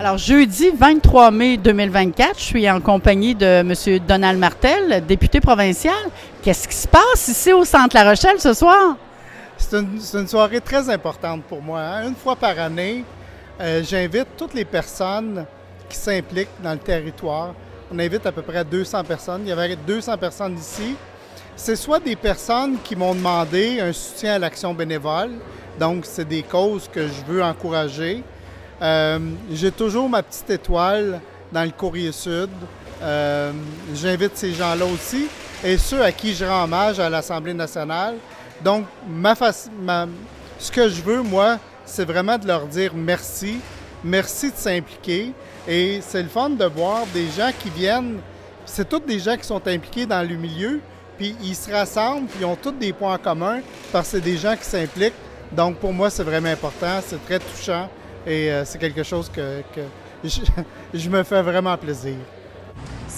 Alors, jeudi 23 mai 2024, je suis en compagnie de M. Donald Martel, député provincial. Qu'est-ce qui se passe ici au Centre La Rochelle ce soir? C'est une soirée très importante pour moi, hein. Une fois par année, j'invite toutes les personnes qui s'impliquent dans le territoire. On invite à peu près 200 personnes. Il y avait 200 personnes ici. C'est soit des personnes qui m'ont demandé un soutien à l'action bénévole, donc c'est des causes que je veux encourager. J'ai toujours ma petite étoile dans le Courrier Sud. J'invite ces gens-là aussi et ceux à qui je rends hommage à l'Assemblée nationale. Donc, ce que je veux, moi, c'est vraiment de leur dire merci. Merci de s'impliquer. Et c'est le fun de voir des gens qui viennent. C'est tous des gens qui sont impliqués dans le milieu. Puis ils se rassemblent, puis ils ont tous des points en commun parce que c'est des gens qui s'impliquent. Donc, pour moi, c'est vraiment important. C'est très touchant. Et c'est quelque chose que je me fais vraiment plaisir.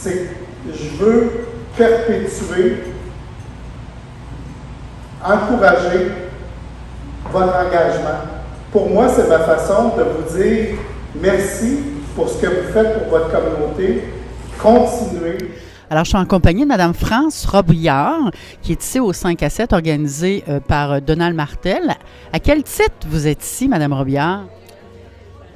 Je veux perpétuer, encourager votre engagement. Pour moi, c'est ma façon de vous dire merci pour ce que vous faites pour votre communauté. Continuez. Alors, je suis en compagnie de Mme France Robillard, qui est ici au 5 à 7, organisé par Donald Martel. À quel titre vous êtes ici, Mme Robillard?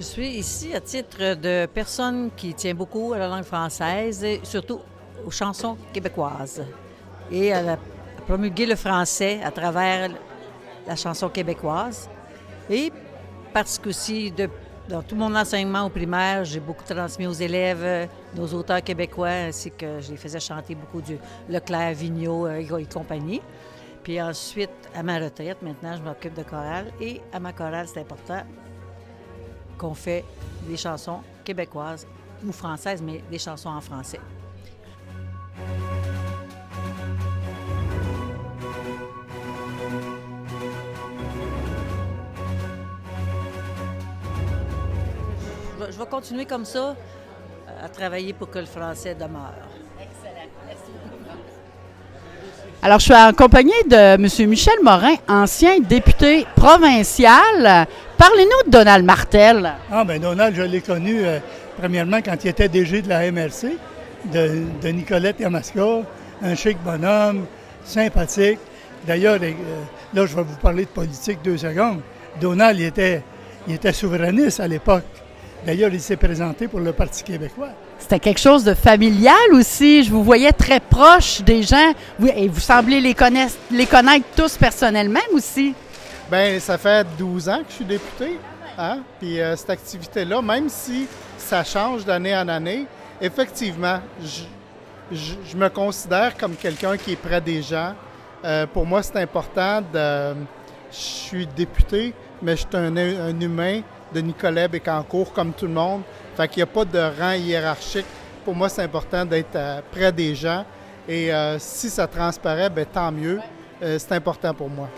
Je suis ici à titre de personne qui tient beaucoup à la langue française et surtout aux chansons québécoises et à promulguer le français à travers la chanson québécoise. Et parce qu'aussi, dans tout mon enseignement au primaire, j'ai beaucoup transmis aux élèves nos auteurs québécois ainsi que je les faisais chanter beaucoup du Leclerc, Vigneault et compagnie. Puis ensuite, à ma retraite, maintenant, je m'occupe de chorale et à ma chorale, c'est important qu'on fait des chansons québécoises ou françaises, mais des chansons en français. Je vais continuer comme ça à travailler pour que le français demeure. Excellent. Merci beaucoup. Alors, je suis en compagnie de M. Michel Morin, ancien député provincial. Parlez-nous de Donald Martel. Donald, je l'ai connu premièrement quand il était DG de la MRC, de Nicolette Yamaska, un chic bonhomme, sympathique. D'ailleurs, là, je vais vous parler de politique 2 secondes. Donald, il était souverainiste à l'époque. D'ailleurs, il s'est présenté pour le Parti québécois. C'était quelque chose de familial aussi. Je vous voyais très proche des gens. Et vous semblez les connaître tous personnellement aussi. Bien, ça fait 12 ans que je suis député. Hein? Puis cette activité-là, même si ça change d'année en année, effectivement, je me considère comme quelqu'un qui est près des gens. Pour moi, c'est important Je suis député, mais je suis un humain de Nicolet Bécancour, comme tout le monde. Fait qu'il n'y a pas de rang hiérarchique. Pour moi, c'est important d'être près des gens. Et si ça transparaît, bien, tant mieux. C'est important pour moi.